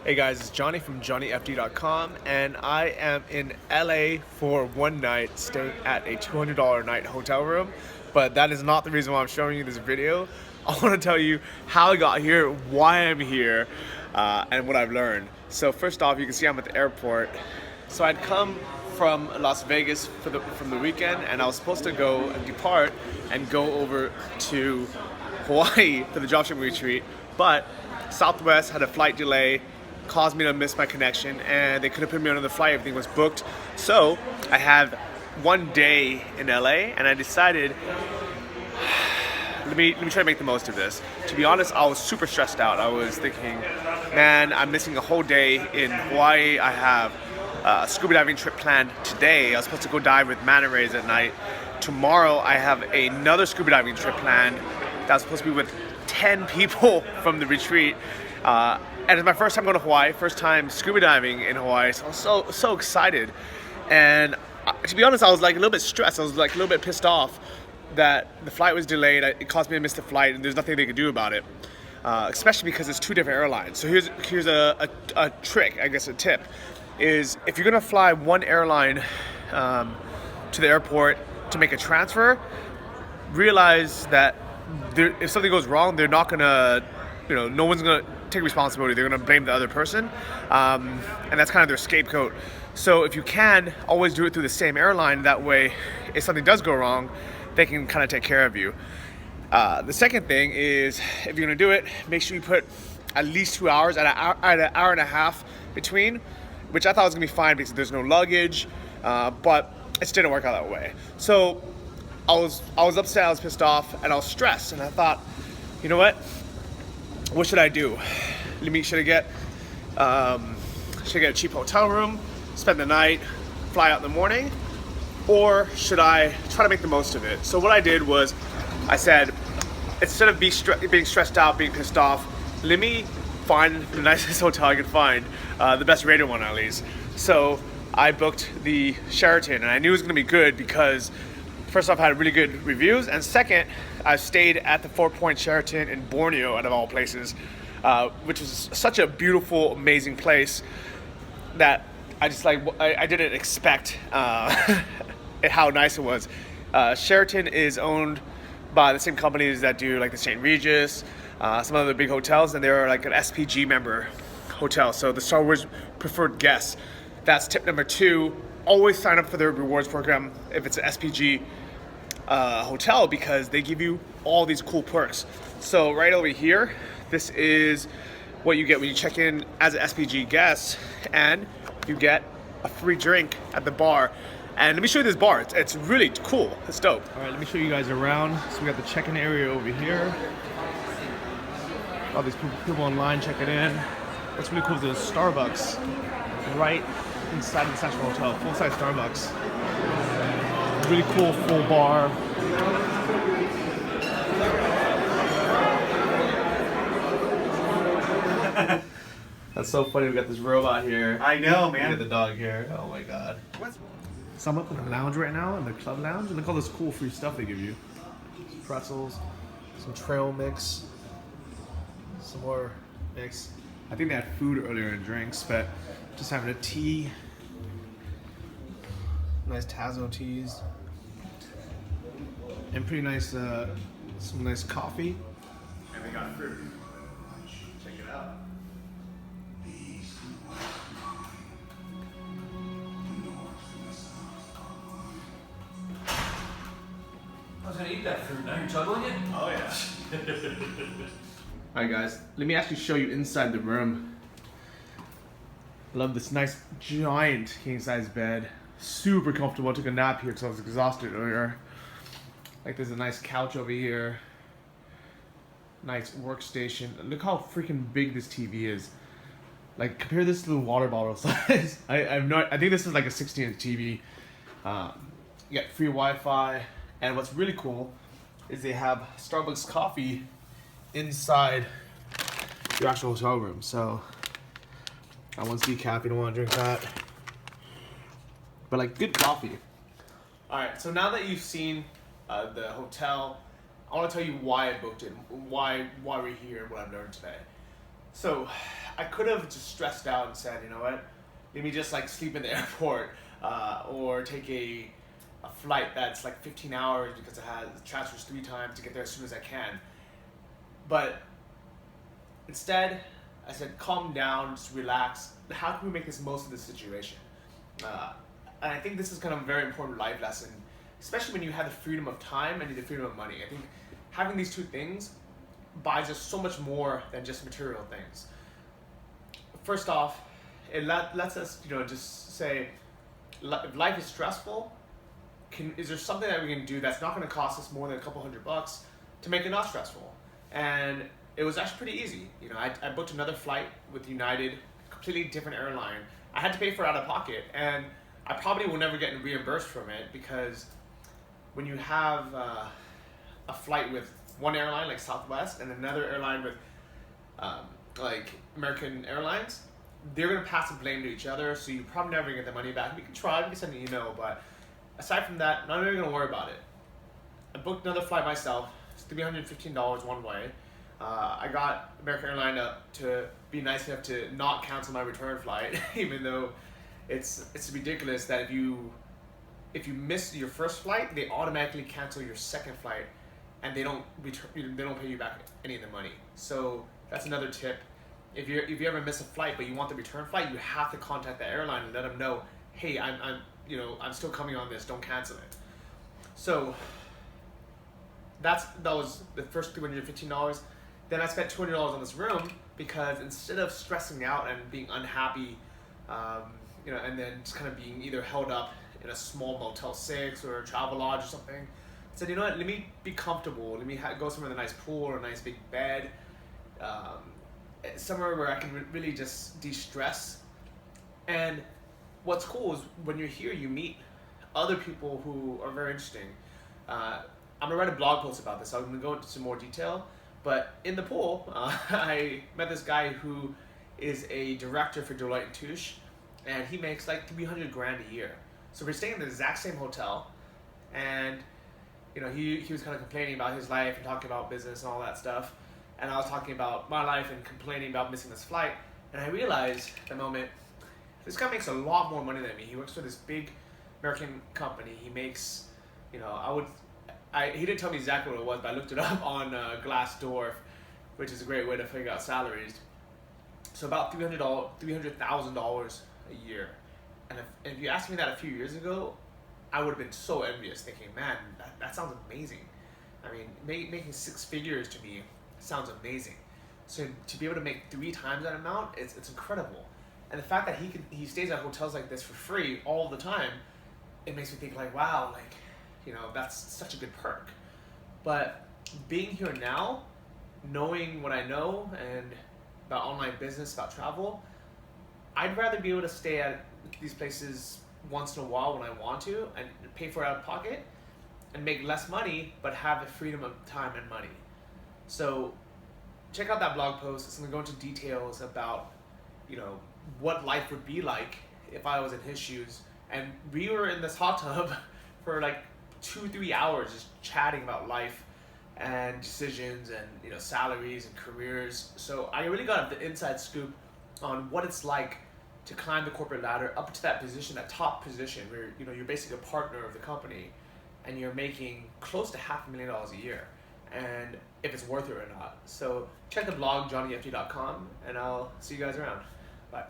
Hey guys, it's Johnny from JohnnyFD.com, and I am in LA for one night staying at a $200 a night hotel room. But that is not the reason why I'm showing you this video. I want to tell you how I got here, why I'm here, and what I've learned. So first off, you can see I'm at the airport. So I'd come from Las Vegas from the weekend, and I was supposed to go and depart and go over to Hawaii for the dropshipping retreat, but Southwest had a flight delay, caused me to miss my connection, and they couldn't put me on another flight. Everything was booked. So I have one day in LA, and I decided let me try to make the most of this. To be honest, I was super stressed out. I was thinking, man, I'm missing a whole day in Hawaii. I have a scuba diving trip planned today. I was supposed to go dive with manta rays at night. Tomorrow I have another scuba diving trip planned that's supposed to be with 10 people from the retreat. And it's my first time going to Hawaii, first time scuba diving in Hawaii, so I was so excited. And to be honest, I was like a little bit stressed. I was like a little bit pissed off that the flight was delayed. It caused me to miss the flight, and there's nothing they could do about it. Especially because it's two different airlines. So here's a trick, I guess a tip, is if you're gonna fly one airline to the airport to make a transfer, realize that if something goes wrong, they're not gonna, no one's gonna take responsibility. They're gonna blame the other person, and that's kind of their scapegoat. So if you can, always do it through the same airline. That way, if something does go wrong, they can kind of take care of you. The second thing is, if you're gonna do it, make sure you put at least 2 hours at an hour and a half between, which I thought was gonna be fine because there's no luggage, but it just didn't work out that way. So I was upset, I was pissed off, and I was stressed, and I thought, you know what should I do? Should I get a cheap hotel room, spend the night, fly out in the morning, or should I try to make the most of it? So what I did was, I said, instead of being stressed out, being pissed off, let me find the nicest hotel I could find, the best rated one at least. So I booked the Sheraton, and I knew it was gonna be good because first off, I had really good reviews, and second, I stayed at the 4-Point Sheraton in Borneo, out of all places, which was such a beautiful, amazing place that I just I didn't expect how nice it was. Sheraton is owned by the same companies that do like the St. Regis, some other big hotels, and they're like an SPG member hotel, so the Star Wars preferred guests. That's tip number 2. Always sign up for their rewards program if it's an SPG hotel, because they give you all these cool perks. So right over here, this is what you get when you check in as an SPG guest, and you get a free drink at the bar. And let me show you this bar. It's really cool. It's dope. All right, let me show you guys around. So we got the check-in area over here. All these people online checking in. What's really cool is there's a Starbucks right inside the Central Hotel, full-size Starbucks. Really cool full bar. That's so funny. We got this robot here. I know, man. We got the dog here. Oh my god. So I'm up in the lounge right now, in the club lounge, and look at all this cool free stuff they give you. Some pretzels, some trail mix, some more mix. I think they had food earlier and drinks, but just having a tea. Nice Tazo teas. And pretty nice, some nice coffee. And they got fruit. Check it out. I was gonna eat that fruit. Now you're juggling it? Oh yeah. Alright guys, let me actually show you inside the room. I love this nice giant king size bed. Super comfortable. I took a nap here because I was exhausted earlier. Like there's a nice couch over here. Nice workstation. Look how freaking big this TV is. Like compare this to the water bottle size. I think this is like a 16-inch TV. You got free Wi-Fi, and what's really cool is they have Starbucks coffee inside your actual hotel room. So that one's decaf. You don't want to drink that, but like good coffee. All right. So now that you've seen the hotel, I want to tell you why I booked it, why we're here, and what I've learned today. So I could have just stressed out and said, you know what, let me just like sleep in the airport, or take a flight that's like 15 hours because it has transfers 3 times to get there as soon as I can. But instead, I said, calm down, just relax. How can we make this most of the situation? And I think this is kind of a very important life lesson, especially when you have the freedom of time and the freedom of money. I think having these two things buys us so much more than just material things. First off, it lets us, just say, if life is stressful, is there something that we can do that's not going to cost us more than a couple $100 to make it not stressful? And it was actually pretty easy. I booked another flight with United, completely different airline. I had to pay for it out of pocket, and I probably will never get reimbursed from it, because when you have a flight with one airline like Southwest and another airline with like American Airlines, they're going to pass the blame to each other, so you probably never get the money back. You can try, you can send an email, but aside from that, not even going to worry about it. I booked another flight myself. It's $315 one way. I got American Airlines to be nice enough to not cancel my return flight, even though it's ridiculous that if you miss your first flight, they automatically cancel your second flight, and they don't pay you back any of the money. So that's another tip. If you ever miss a flight but you want the return flight, you have to contact the airline and let them know, hey, I'm still coming on this. Don't cancel it. So that was the first $315. Then I spent $200 on this room, because instead of stressing out and being unhappy, and then just kind of being either held up in a small Motel 6 or a travel lodge or something, I said, you know what, let me be comfortable. Let me go somewhere with a nice pool or a nice big bed, somewhere where I can really just de-stress. And what's cool is when you're here, you meet other people who are very interesting. I'm gonna write a blog post about this. I'm gonna go into some more detail. But in the pool, I met this guy who is a director for Deloitte & Touche, and he makes like 300 grand a year. So we're staying in the exact same hotel, and he was kind of complaining about his life and talking about business and all that stuff. And I was talking about my life and complaining about missing this flight. And I realized at the moment, this guy makes a lot more money than me. He works for this big American company. He makes, he didn't tell me exactly what it was, but I looked it up on Glassdoor, which is a great way to figure out salaries. So about $300,000 a year. And if you asked me that a few years ago, I would have been so envious, thinking, man, that sounds amazing. I mean, making 6 figures to me sounds amazing. So to be able to make 3 times that amount, it's incredible. And the fact that he stays at hotels like this for free all the time, it makes me think like, wow, that's such a good perk. But being here now, knowing what I know and about online business, about travel, I'd rather be able to stay at these places once in a while when I want to and pay for it out of pocket and make less money, but have the freedom of time and money. So check out that blog post. It's going to go into details about, what life would be like if I was in his shoes. And we were in this hot tub for like 2-3 hours just chatting about life and decisions and salaries and careers. So I really got the inside scoop on what it's like to climb the corporate ladder up to that position, that top position where you're basically a partner of the company and you're making close to $500,000 a year, and if it's worth it or not. So check the blog johnnyft.com, and I'll see you guys around. Bye.